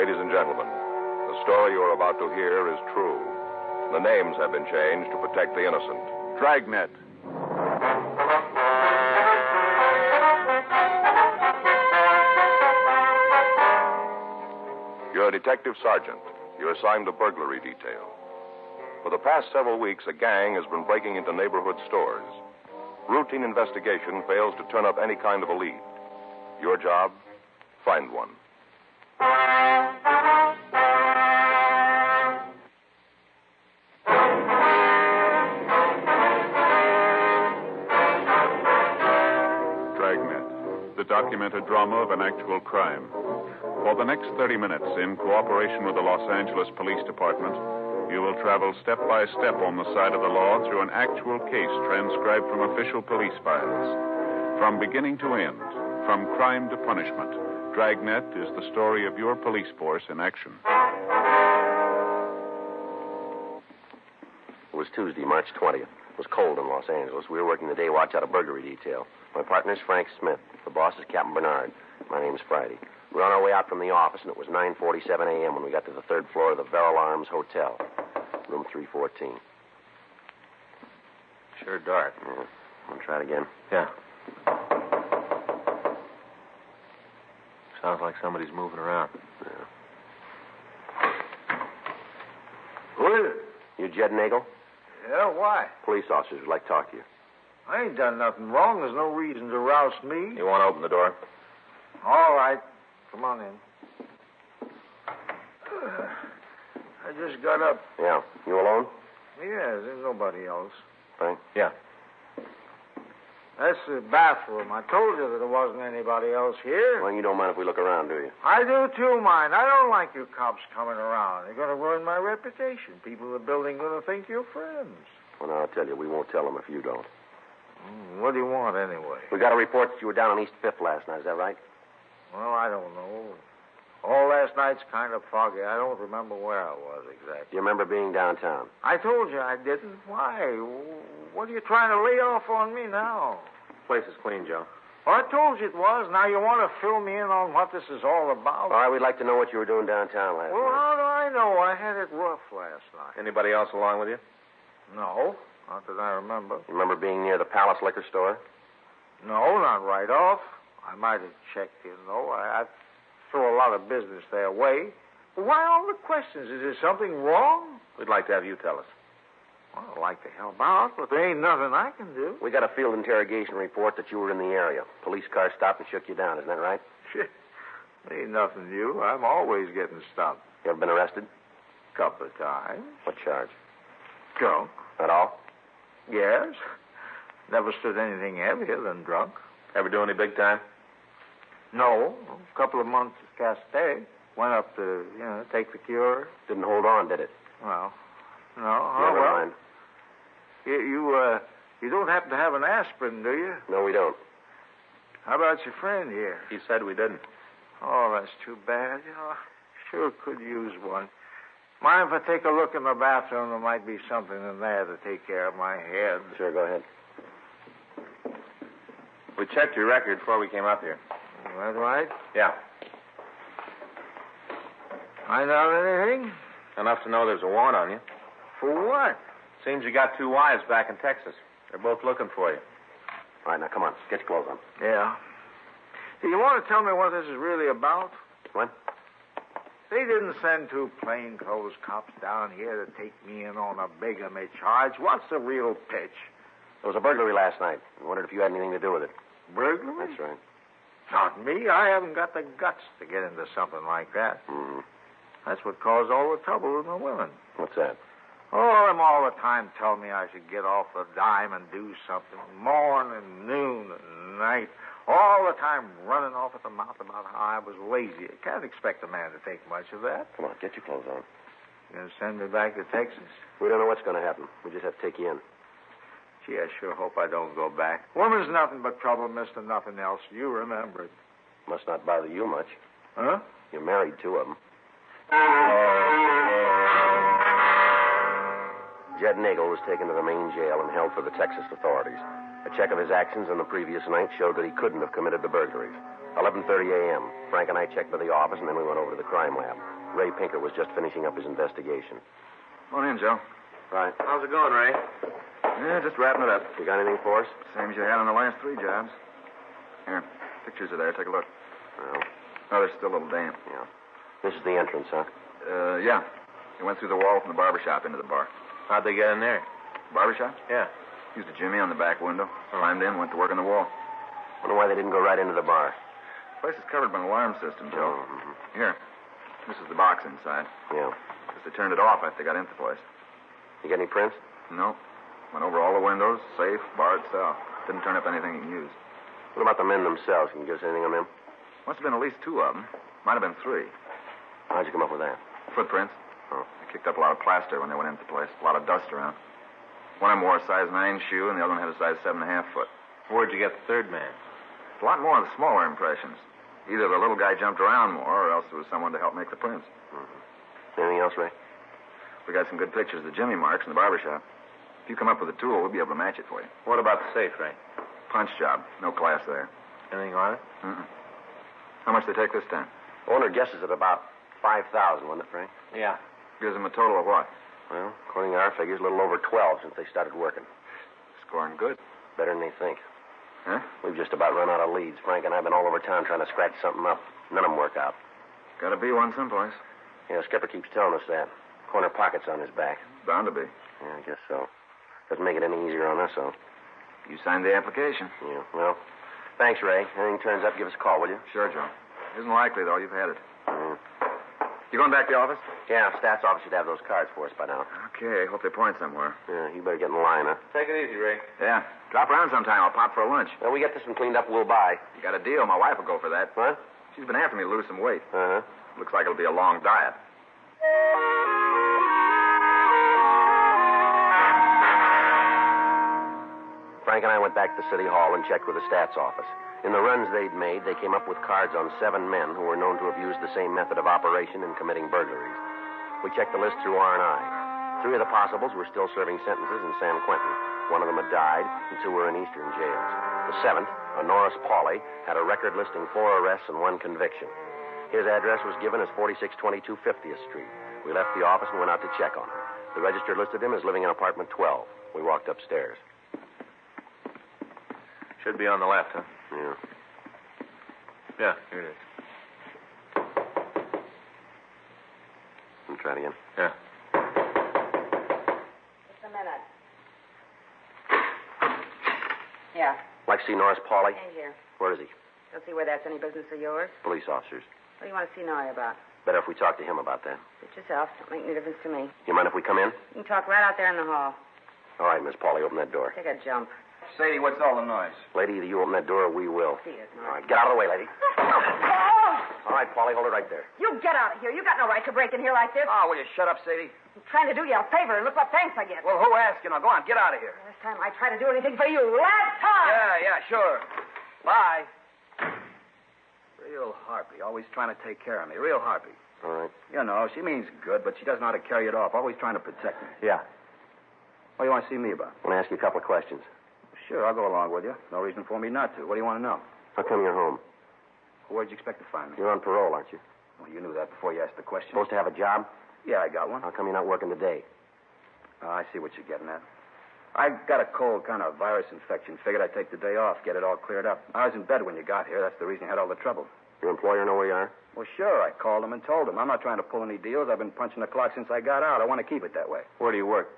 Ladies and gentlemen, the story you are about to hear is true. The names have been changed to protect the innocent. Dragnet. You're a detective sergeant. You're assigned to burglary detail. For the past several weeks, a gang has been breaking into neighborhood stores. Routine investigation fails to turn up any kind of a lead. Your job? Find one. Dragnet, the documented drama of an actual crime. For the next 30 minutes, in cooperation with the Los Angeles Police Department, you will travel step by step on the side of the law through an actual case transcribed from official police files. From beginning to end, from crime to punishment, Dragnet is the story of your police force in action. It was Tuesday, March 20th. It was cold in Los Angeles. We were working the day watch out of burglary detail. My partner's Frank Smith. The boss is Captain Bernard. My name's Friday. We were on our way out from the office, and it was 9:47 a.m. when we got to the third floor of the Verrill Arms Hotel, room 314. Sure dark. Yeah. Want to try it again? Yeah. Sounds like somebody's moving around. Yeah. Who is it? You Jed Nagel? Yeah, why? Police officers would like to talk to you. I ain't done nothing wrong. There's no reason to roust me. You want to open the door? All right. Come on in. I just got up. Yeah. You alone? Yeah, there's nobody else. Frank? Yeah. That's the bathroom. I told you that there wasn't anybody else here. Well, you don't mind if we look around, do you? I do too, mind. I don't like you cops coming around. You're going to ruin my reputation. People in the building going to think you're friends. Well, now, I'll tell you, we won't tell them if you don't. What do you want, anyway? We got a report that you were down on East 5th last night. Is that right? Well, I don't know. All last night's kind of foggy. I don't remember where I was exactly. Do you remember being downtown? I told you I didn't. Why? What are you trying to lay off on me now? Place is clean, Joe. Well, I told you it was. Now you want to fill me in on what this is all about? All right, we'd like to know what you were doing downtown last Well, night. how do I know? I had it rough last night. Anybody else along with you? No, not that I remember. You remember being near the Palace Liquor Store? No, not right off. I might have checked, you know. I throw a lot of business their way. But why all the questions? Is there something wrong? We'd like to have you tell us. Well, I'd like to help out, but there ain't nothing I can do. We got a field interrogation report that you were in the area. Police car stopped and shook you down. Isn't that right? Shit. Ain't nothing new. I'm always getting stopped. You ever been arrested? Couple of times. What charge? Drunk. At all? Yes. Never stood anything heavier than drunk. Ever do any big time? No. A couple of months at Castell. Went up to, take the cure. Didn't hold on, did it? Well, no. Never well. mind. You don't happen to have an aspirin, do you? No, we don't. How about your friend here? He said we didn't. Oh, that's too bad. I sure could use one. Mind if I take a look in the bathroom? There might be something in there to take care of my head. Sure, go ahead. We checked your record before we came up here. Is that right? Yeah. Find out anything? Enough to know there's a warrant on you. For what? Seems you got two wives back in Texas. They're both looking for you. All right, now, come on. Get your clothes on. Yeah. Do you want to tell me what this is really about? What? They didn't send two plainclothes cops down here to take me in on a bigamy charge. What's the real pitch? There was a burglary last night. I wondered if you had anything to do with it. Burglary? That's right. Not me. I haven't got the guts to get into something like that. Mm-hmm. That's what caused all the trouble with the women. What's that? Oh, them all the time tell me I should get off the dime and do something. Morning, noon, and night. All the time running off at the mouth about how I was lazy. You can't expect a man to take much of that. Come on, get your clothes on. You going to send me back to Texas? We don't know what's going to happen. We just have to take you in. Gee, I sure hope I don't go back. Woman's nothing but trouble, mister, nothing else. You remember it. Must not bother you much. Huh? You're married, two of them. Jed Nagel was taken to the main jail and held for the Texas authorities. A check of his actions on the previous night showed that he couldn't have committed the burglaries. 11:30 a.m. Frank and I checked with the office, and then we went over to the crime lab. Ray Pinker was just finishing up his investigation. Come on in, Joe. Right. How's it going, Ray? Yeah, just wrapping it up. You got anything for us? Same as you had on the last 3 jobs. Here, pictures are there. Take a look. Well, Oh, they're still a little damp. yeah. This is the entrance, huh? Yeah. They went through the wall from the barber shop into the bar. How'd they get in there? Barber shop? Yeah. Used a jimmy on the back window. Climbed in, went to work on the wall. Wonder why they didn't go right into the bar. The place is covered by an alarm system, Joe. Mhm. Here. This is the box inside. Yeah. Guess they turned it off after they got into the place. You got any prints? No. Went over all the windows, safe, bar itself. Didn't turn up anything you can use. What about the men themselves? Can you give us anything on them? Must have been at least 2 of them. Might have been 3. How'd you come up with that? Footprints. Oh. They kicked up a lot of plaster when they went into the place. A lot of dust around. One of them wore a size 9 shoe, and the other one had a size 7.5 foot. Where'd you get the third man? A lot more of the smaller impressions. Either the little guy jumped around more, or else there was someone to help make the prints. Mm-hmm. Anything else, Ray? We got some good pictures of the jimmy marks in the barber shop. If you come up with a tool, we'll be able to match it for you. What about the safe, Ray? Punch job. No class there. Anything on it? Mm-mm. How much they take this time? Owner guesses at about 5,000, wasn't it, Frank? Yeah. Gives them a total of what? Well, according to our figures, a little over 12 since they started working. Scoring good. Better than they think. Huh? We've just about run out of leads. Frank and I have been all over town trying to scratch something up. None of them work out. Gotta be one someplace. Yeah, Skipper keeps telling us that. Corner pockets on his back. Bound to be. Yeah, I guess so. Doesn't make it any easier on us, though. You signed the application. Yeah, well, thanks, Ray. Anything turns up, give us a call, will you? Sure, Joe. Isn't likely, though. You've had it. Yeah. You going back to the office? Yeah, Stats office should have those cards for us by now. Okay. Hope they point somewhere. Yeah, you better get in line, huh? Take it easy, Ray. Yeah. Drop around sometime. I'll pop for a lunch. Well, we get this one cleaned up, we'll buy. You got a deal. My wife will go for that. What? She's been after me to lose some weight. Uh-huh. Looks like it'll be a long diet. Frank and I went back to City Hall and checked with the Stats office. In the runs they'd made, they came up with cards on 7 men who were known to have used the same method of operation in committing burglaries. We checked the list through R&I. 3 of the possibles were still serving sentences in San Quentin. 1 of them had died, and 2 were in eastern jails. The 7th, a Norris Pauley, had a record listing 4 arrests and 1 conviction. His address was given as 4622 50th Street. We left the office and went out to check on him. The register listed him as living in apartment 12. We walked upstairs. Should be on the left, huh? Yeah. Yeah, here it is. Let me try it again. Yeah. Just a minute. Yeah, Like to see Norris Pauley? in here. Where is he? Don't see where that's any business of yours. Police officers. What do you want to see Norrie about? Better if we talk to him about that. Suit yourself. Don't make any difference to me. You mind if we come in? You can talk right out there in the hall. All right, Miss Pauley, open that door. Take a jump. Sadie, what's all the noise? Lady, either you open that door or we will. See it, All right, Norrie. get out of the way, lady. Oh! All right, Pauley, hold it right there. You get out of here. You got no right to break in here like this. Oh, will you shut up, Sadie? I'm trying to do you a favor, and look what thanks I get. Well, who asked you? Now, go on, get out of here. Last time I tried to do anything for you. Last time! Yeah, sure. Bye. Real harpy. Always trying to take care of me. Real harpy. All right. You know, she means good, but she doesn't know how to carry it off. Always trying to protect me. Yeah. What do you want to see me about? I want to ask you a couple of questions. Sure, I'll go along with you. No reason for me not to. What do you want to know? How come you're home? Where'd you expect to find me? You're on parole, aren't you? Well, you knew that before you asked the question. Supposed to have a job? Yeah, I got one. How come you're not working today? Oh, I see what you're getting at. I got a cold kind of virus infection. Figured I'd take the day off, get it all cleared up. I was in bed when you got here. That's the reason you had all the trouble. Your employer know where you are? Well, sure. I called him and told him. I'm not trying to pull any deals. I've been punching the clock since I got out. I want to keep it that way. Where do you work?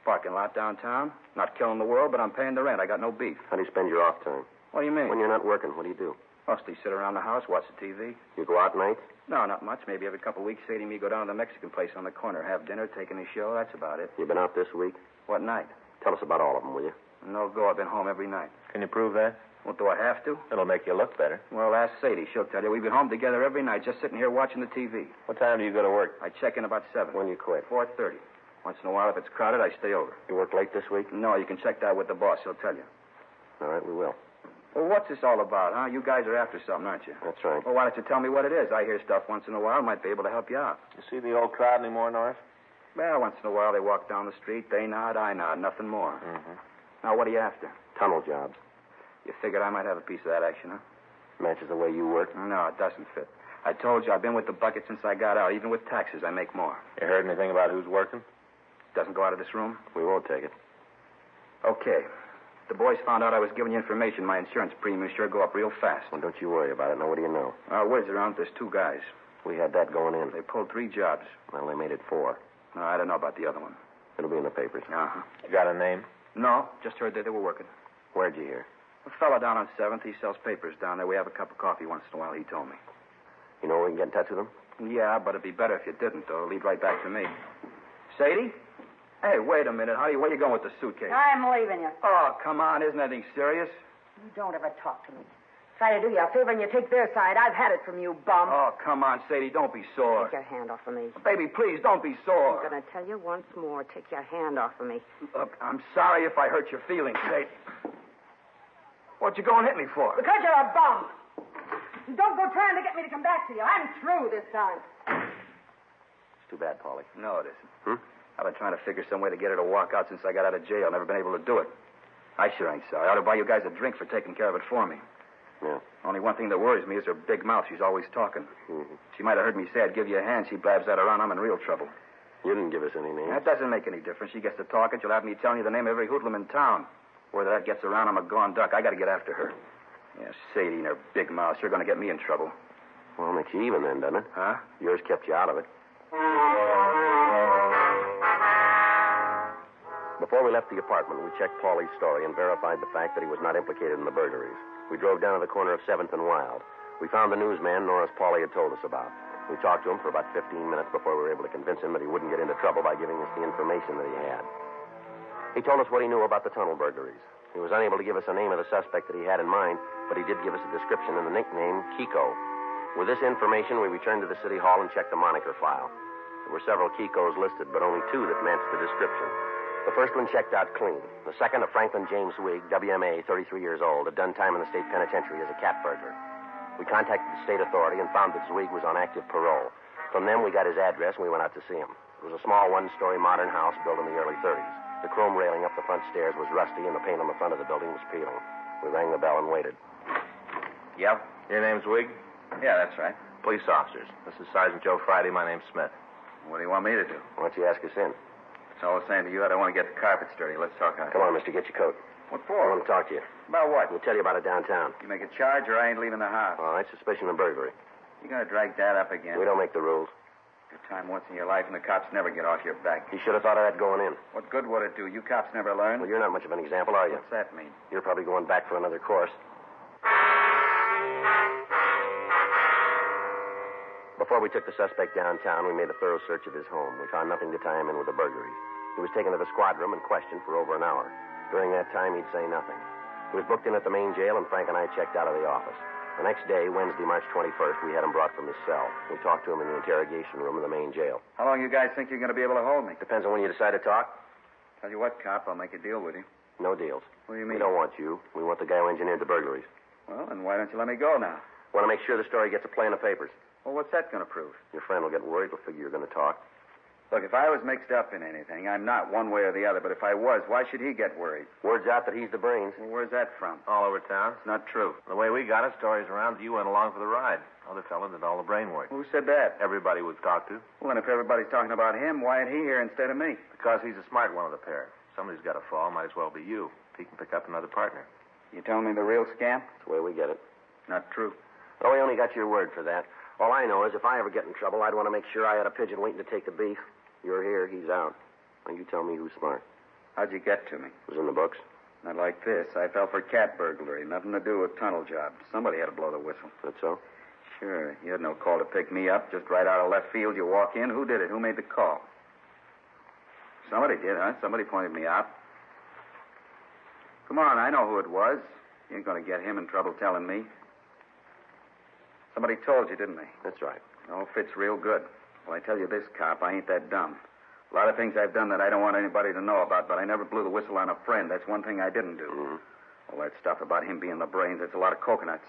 Parking lot downtown. Not killing the world, but I'm paying the rent. I got no beef. How do you spend your off time? What do you mean? When you're not working, what do you do? Mostly sit around the house, watch the TV. You go out nights? No, not much. Maybe every couple of weeks, Sadie and me go down to the Mexican place on the corner, have dinner, take in a show. That's about it. You been out this week? What night? Tell us about all of them, will you? No go. I've been home every night. Can you prove that? Well, do I have to? It'll make you look better. Well, ask Sadie. She'll tell you. We've been home together every night, just sitting here watching the TV. What time do you go to work? I check in about 7. When you quit? 4:30. Once in a while, if it's crowded, I stay over. You work late this week? No, you can check that with the boss. He'll tell you. All right, we will. Well, what's this all about, huh? You guys are after something, aren't you? That's right. Well, why don't you tell me what it is? I hear stuff once in a while. Might be able to help you out. You see the old crowd anymore, Norris? Well, once in a while, they walk down the street. They nod, I nod. Nothing more. Mm-hmm. Now, what are you after? Tunnel jobs. You figured I might have a piece of that action, huh? Matches the way you work. No, it doesn't fit. I told you I've been with the bucket since I got out. Even with taxes, I make more. You heard anything about who's working? Doesn't go out of this room? We won't take it. Okay. The boys found out I was giving you information. My insurance premiums sure go up real fast. Well, don't you worry about it. Now, what do you know? Word's around there's 2 guys. We had that going in. They pulled 3 jobs. Well, they made it 4. No, I don't know about the other one. It'll be in the papers. Uh-huh. You got a name? No, just heard that they were working. Where'd you hear? A fella down on 7th, he sells papers down there. We have a cup of coffee once in a while, he told me. You know where we can get in touch with them? Yeah, but it'd be better if you didn't, though. It'll lead right back to me. Sadie? Hey, wait a minute, honey. Where you going with the suitcase? I'm leaving you. Oh, come on. Isn't anything serious? You don't ever talk to me. Try to do you a favor and you take their side. I've had it from you, bum. Oh, come on, Sadie. Don't be sore. Take your hand off of me. Baby, please, don't be sore. I'm going to tell you once more. Take your hand off of me. Look, I'm sorry if I hurt your feelings, Sadie. What'd you go and hit me for? Because you're a bum. Don't go trying to get me to come back to you. I'm through this time. It's too bad, Paulie. No, it isn't. Hmm? I've been trying to figure some way to get her to walk out since I got out of jail. Never been able to do it. I sure ain't sorry. I ought to buy you guys a drink for taking care of it for me. Yeah. Only one thing that worries me is her big mouth. She's always talking. Mm-hmm. She might have heard me say I'd give you a hand. She blabs that around. I'm in real trouble. You didn't give us any names. That doesn't make any difference. She gets to talking. She'll have me telling you the name of every hoodlum in town. Whether that gets around, I'm a gone duck. I got to get after her. Yeah, Sadie and her big mouth. You're going to get me in trouble. Well, makes you even then, doesn't it? Huh? Yours kept you out of it. Before we left the apartment, we checked Paulie's story and verified the fact that he was not implicated in the burglaries. We drove down to the corner of 7th and Wild. We found the newsman Norris Paulie had told us about. We talked to him for about 15 minutes before we were able to convince him that he wouldn't get into trouble by giving us the information that he had. He told us what he knew about the tunnel burglaries. He was unable to give us a name of the suspect that he had in mind, but he did give us a description and the nickname Kiko. With this information, we returned to the city hall and checked the moniker file. There were several Kikos listed, but only 2 that matched the description. The first one checked out clean. The second, a Franklin James Wigg, WMA, 33 years old, had done time in the state penitentiary as a cat burglar. We contacted the state authority and found that Zwig was on active parole. From them, we got his address and we went out to see him. It was a small 1-story modern house built in the early 30s. The chrome railing up the front stairs was rusty and the paint on the front of the building was peeling. We rang the bell and waited. Yep. Your name's Wigg? Yeah, that's right. Police officers. This is Sergeant Joe Friday. My name's Smith. What do you want me to do? Why don't you ask us in? It's all the same to you. I don't want to get the carpets dirty. Let's talk on it. Come on, mister, get your coat. What I for? want to talk to you. About what? We'll tell you about it downtown. You make a charge or I ain't leaving the house. All right, suspicion of burglary. You gonna drag that up again? We don't make the rules. Good time once in your life and the cops never get off your back. You should have thought of that going in. What good would it do? You cops never learn. Well, you're not much of an example, are you? What's that mean? You're probably going back for another course. Before we took the suspect downtown, we made a thorough search of his home. We found nothing to tie him in with the burglaries. He was taken to the squad room and questioned for over an hour. During that time, he'd say nothing. He was booked in at the main jail, and Frank and I checked out of the office. The next day, Wednesday, March 21st, we had him brought from his cell. We talked to him in the interrogation room of the main jail. How long you guys think you're going to be able to hold me? Depends on when you decide to talk. Tell you what, cop, I'll make a deal with you. No deals. What do you We mean? don't want you. We want the guy who engineered the burglaries. Well, then why don't you let me go now? Want to make sure the story gets a play in the papers. Well, what's that going to prove? Your friend will get worried. He'll figure you're going to talk. Look, if I was mixed up in anything, I'm not one way or the other, but if I was, why should he get worried? Word's out that he's the brains. Well, where's that from? All over town. It's not true. The way we got it, stories around that you went along for the ride. Other fella did all the brain work. Who said that? Everybody we've talked to. Well, then if everybody's talking about him, why ain't he here instead of me? Because he's a smart one of the pair. Somebody's got to fall. Might as well be you. He can pick up another partner. You telling me the real scam? That's the way we get it. Not true. Oh, we only got your word for that. All I know is if I ever get in trouble, I'd want to make sure I had a pigeon waiting to take the beef. You're here, he's out. Now you tell me who's smart. How'd you get to me? It was in the books. Not like this. I fell for cat burglary. Nothing to do with tunnel jobs. Somebody had to blow the whistle. That's so? Sure. You had no call to pick me up. Just right out of left field, you walk in. Who did it? Who made the call? Somebody did, huh? Somebody pointed me out. Come on, I know who it was. You ain't going to get him in trouble telling me. Somebody told you, didn't they? That's right. It all fits real good. Well, I tell you this, cop, I ain't that dumb. A lot of things I've done that I don't want anybody to know about, but I never blew the whistle on a friend. That's one thing I didn't do. Mm-hmm. All that stuff about him being the brains, it's a lot of coconuts.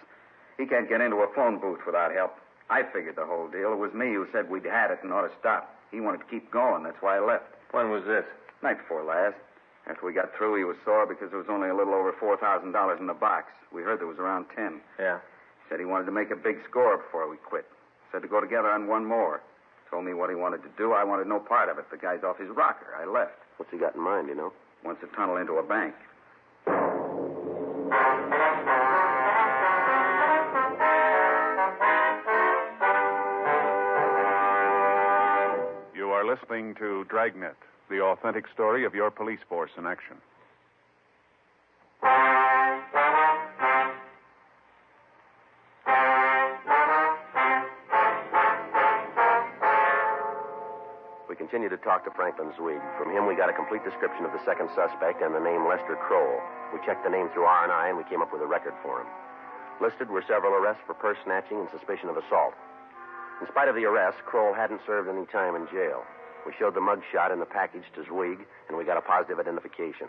He can't get into a phone booth without help. I figured the whole deal. It was me who said we'd had it and ought to stop. He wanted to keep going. That's why I left. When was this? Night before last. After we got through, he was sore because there was only a little over $4,000 in the box. We heard there was around 10. Yeah. Said he wanted to make a big score before we quit. Said to go together on one more. Told me what he wanted to do. I wanted no part of it. The guy's off his rocker. I left. What's he got in mind, you know? Wants to tunnel into a bank. You are listening to Dragnet, the authentic story of your police force in action. We continued to talk to Franklin Zweig. From him, we got a complete description of the second suspect and the name Lester Kroll. We checked the name through R&I, and we came up with a record for him. Listed were several arrests for purse snatching and suspicion of assault. In spite of the arrest, Kroll hadn't served any time in jail. We showed the mug shot in the package to Zweig, and we got a positive identification.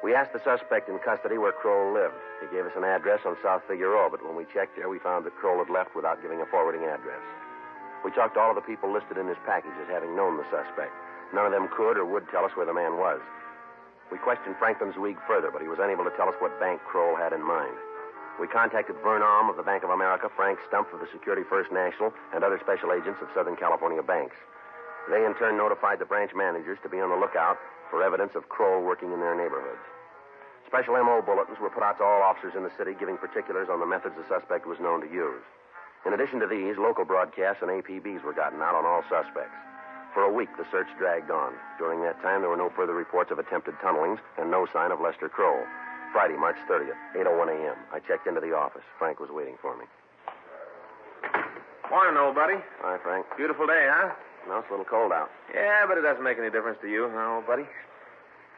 We asked the suspect in custody where Kroll lived. He gave us an address on South Figueroa, but when we checked there, we found that Kroll had left without giving a forwarding address. We talked to all of the people listed in his package as having known the suspect. None of them could or would tell us where the man was. We questioned Franklin Zweig further, but he was unable to tell us what bank Kroll had in mind. We contacted Vern Alm of the Bank of America, Frank Stump of the Security First National, and other special agents of Southern California banks. They, in turn, notified the branch managers to be on the lookout for evidence of Kroll working in their neighborhoods. Special M.O. bulletins were put out to all officers in the city, giving particulars on the methods the suspect was known to use. In addition to these, local broadcasts and APBs were gotten out on all suspects. For a week, the search dragged on. During that time, there were no further reports of attempted tunnelings and no sign of Lester Kroll. Friday, March 30th, 8:01 a.m. I checked into the office. Frank was waiting for me. Morning, old buddy. Hi, Frank. Beautiful day, huh? No, it's a little cold out. Yeah, but it doesn't make any difference to you, huh, old buddy?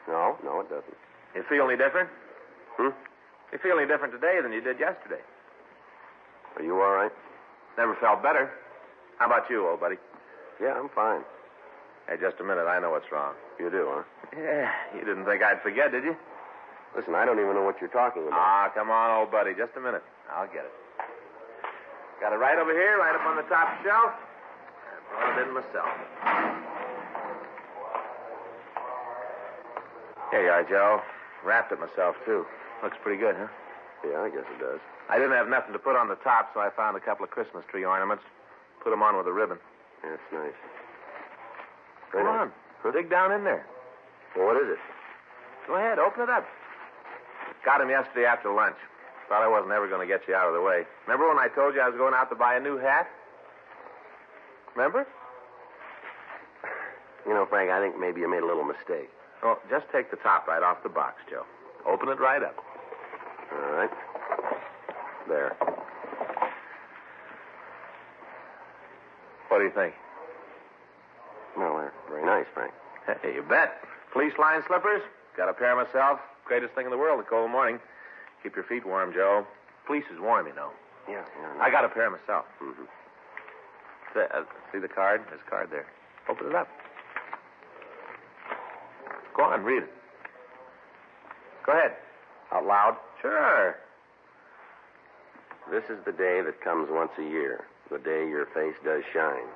No, it doesn't. You feel any different? Hmm? You feel any different today than you did yesterday? Are you all right? Never felt better. How about you, old buddy? Yeah, I'm fine. Hey, just a minute. I know what's wrong. You do, huh? Yeah. You didn't think I'd forget, did you? Listen, I don't even know what you're talking about. Ah, come on, old buddy. Just a minute. I'll get it. Got it right over here, right up on the top shelf. I brought it in myself. Here you are, Joe. Wrapped it myself, too. Looks pretty good, huh? Yeah, I guess it does. I didn't have nothing to put on the top, so I found a couple of Christmas tree ornaments. Put them on with a ribbon. Yeah, it's nice. Come on. Dig down in there. Well, what is it? Go ahead, open it up. Got him yesterday after lunch. Thought I wasn't ever going to get you out of the way. Remember when I told you I was going out to buy a new hat? Remember? You know, Frank, I think maybe you made a little mistake. Oh, just take the top right off the box, Joe. Open it right up. All right. There. What do you think? Well, they're very nice, Frank. Hey, you bet. Fleece line slippers. Got a pair myself. Greatest thing in the world, a cold morning. Keep your feet warm, Joe. Fleece is warm, you know. Yeah. I got a pair myself. Mm-hmm. See the card? There's a card there. Open it up. Go on, read it. Go ahead. Out loud? Sure. This is the day that comes once a year, the day your face does shine.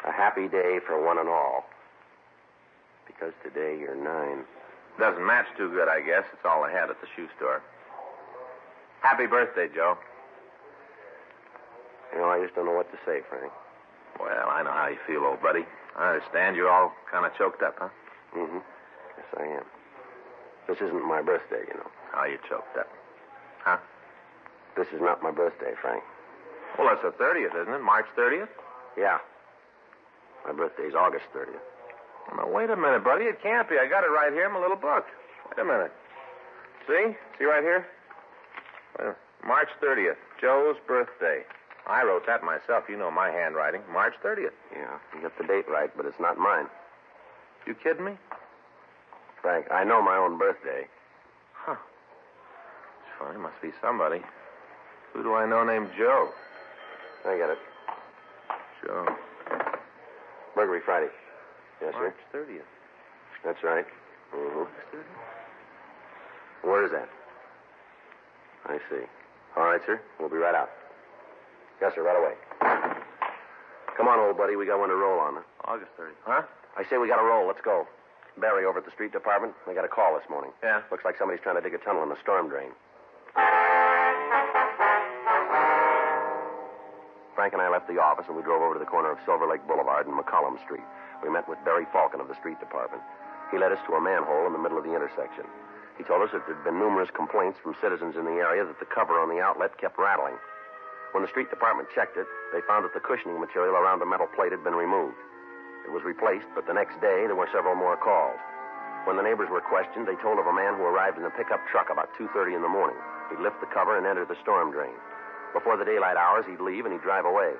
A happy day for one and all, because today you're 9. Doesn't match too good, I guess. It's all I had at the shoe store. Happy birthday, Joe. You know, I just don't know what to say, Frank. Well, I know how you feel, old buddy. I understand you're all kind of choked up, huh? Mm-hmm. Yes, I am. This isn't my birthday, you know. How you choked up? Huh? This is not my birthday, Frank. Well, it's the 30th, isn't it? March 30th? Yeah. My birthday's August 30th. Now, wait a minute, buddy. It can't be. I got it right here in my little book. Wait a minute. See? See right here? March 30th, Joe's birthday. I wrote that myself. You know my handwriting. March 30th. Yeah, you got the date right, but it's not mine. You kidding me? Frank, I know my own birthday. Huh. It's funny. Must be somebody. Who do I know named Joe? I got it. Joe. Burglary Friday. Yes, March sir? 30th. That's right. Mm-hmm. March 30th? Where is that? I see. All right, sir. We'll be right out. Yes, sir, right away. Come on, old buddy. We got one to roll on. August 30th. Huh? I say we got to roll. Let's go. Barry over at the street department. They got a call this morning. Yeah? Looks like somebody's trying to dig a tunnel in the storm drain. Frank and I left the office, and we drove over to the corner of Silver Lake Boulevard and McCollum Street. We met with Barry Falcon of the street department. He led us to a manhole in the middle of the intersection. He told us that there had been numerous complaints from citizens in the area that the cover on the outlet kept rattling. When the street department checked it, they found that the cushioning material around the metal plate had been removed. It was replaced, but the next day there were several more calls. When the neighbors were questioned, they told of a man who arrived in a pickup truck about 2:30 in the morning. He'd lift the cover and enter the storm drain. Before the daylight hours, he'd leave and he'd drive away.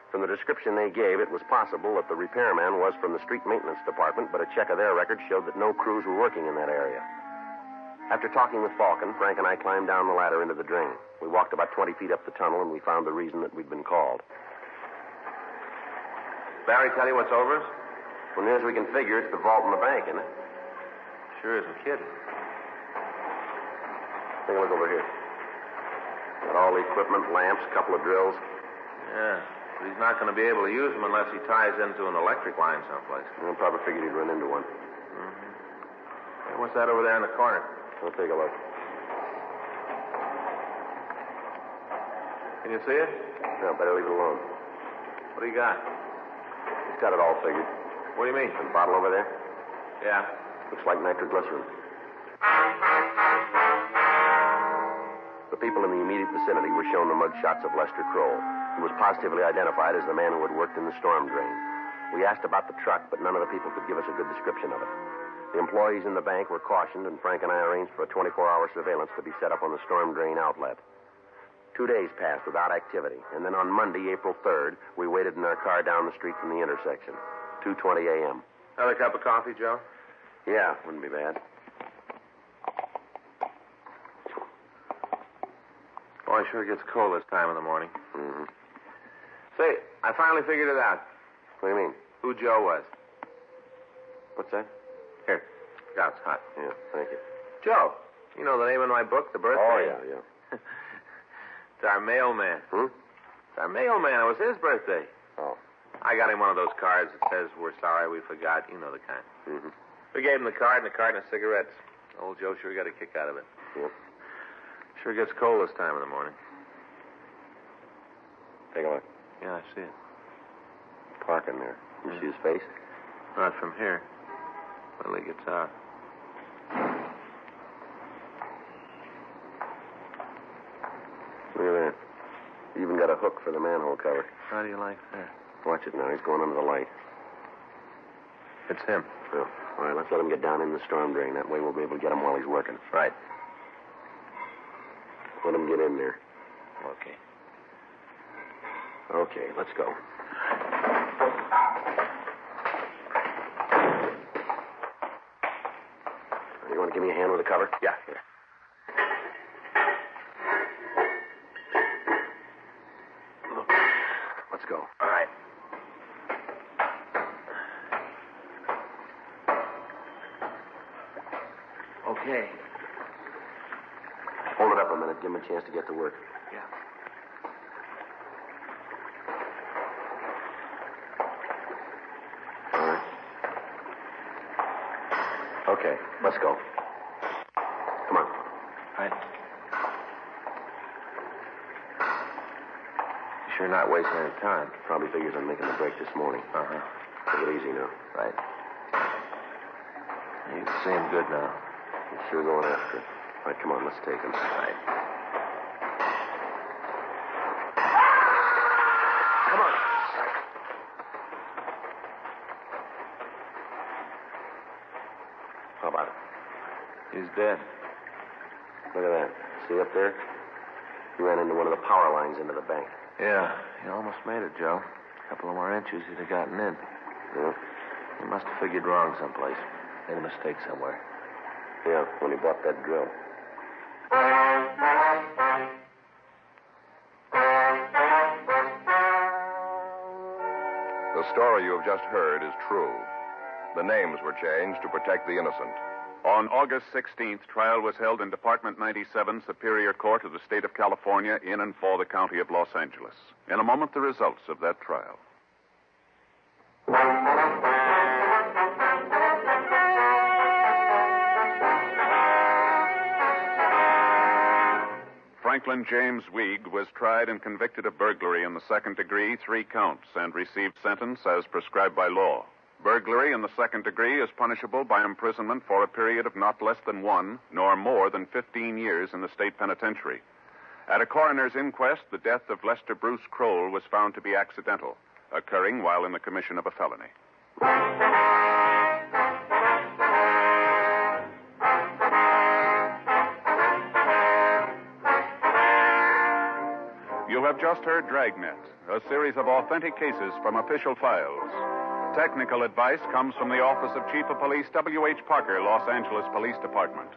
From the description they gave, it was possible that the repairman was from the street maintenance department, but a check of their records showed that no crews were working in that area. After talking with Falcon, Frank and I climbed down the ladder into the drain. We walked about 20 feet up the tunnel, and we found the reason that we'd been called. Barry tell you what's over us? Well, near as we can figure, it's the vault in the bank, isn't it? Sure isn't kidding. Take a look over here. Got all the equipment, lamps, couple of drills. Yeah, but he's not going to be able to use them unless he ties into an electric line someplace. I probably figured he'd run into one. Hey, what's that over there in the corner? We'll take a look. Can you see it? No, better leave it alone. What do you got? He's got it all figured. What do you mean? The bottle over there? Yeah. Looks like nitroglycerin. The people in the immediate vicinity were shown the mug shots of Lester Kroll, who was positively identified as the man who had worked in the storm drain. We asked about the truck, but none of the people could give us a good description of it. The employees in the bank were cautioned, and Frank and I arranged for a 24-hour surveillance to be set up on the storm drain outlet. 2 days passed without activity, and then on Monday, April 3rd, we waited in our car down the street from the intersection. 2:20 a.m. Another cup of coffee, Joe? Yeah, wouldn't be bad. Boy, sure gets cold this time in the morning. Mm-hmm. Say, I finally figured it out. What do you mean? Who Joe was. What's that? Here. God, it's hot. Yeah, thank you. Joe. You know the name of my book, The Birthday? Oh, yeah. It's our mailman. It's our mailman. It was his birthday. Oh. I got him one of those cards that says, "We're sorry we forgot." You know the kind. Mm-hmm. We gave him the card and a carton of cigarettes. Old Joe sure got a kick out of it. Yep. Sure gets cold this time in the morning. Take a look. Yeah, I see it. Parking there. You see his face? Not from here. Well, he gets out. Look at that. He even got a hook for the manhole cover. How do you like that? Watch it now. He's going under the light. It's him. Well, all right, let's let him get down in the storm drain. That way we'll be able to get him while he's working. Right. Let him get in there. Okay. Okay, let's go. You want to give me a hand with the cover? Yeah, here. Let's go. All right. Okay. Hold it up a minute. Give him a chance to get to work. Yeah. All right. Okay, let's go. Come on. Right. You're sure not wasting any time. Probably figures on making the break this morning. Uh-huh. Take it easy now. Right. You can see him good now. He's sure going after it. All right, come on, let's take him. Right. Come on. How about it? He's dead. Look at that. See up there? He ran into one of the power lines into the bank. Yeah, he almost made it, Joe. A couple of more inches, he'd have gotten in. Yeah? He must have figured wrong someplace. Made a mistake somewhere. Yeah, when he bought that drill. The story you have just heard is true. The names were changed to protect the innocent. On August 16th, trial was held in Department 97, Superior Court of the State of California, in and for the County of Los Angeles. In a moment, the results of that trial. Franklin James Weig was tried and convicted of burglary in the second degree, 3 counts, and received sentence as prescribed by law. Burglary in the second degree is punishable by imprisonment for a period of not less than 1, nor more than 15 years in the state penitentiary. At a coroner's inquest, the death of Lester Bruce Kroll was found to be accidental, occurring while in the commission of a felony. You have just heard Dragnet, a series of authentic cases from official files. Technical advice comes from the Office of Chief of Police W.H. Parker, Los Angeles Police Department.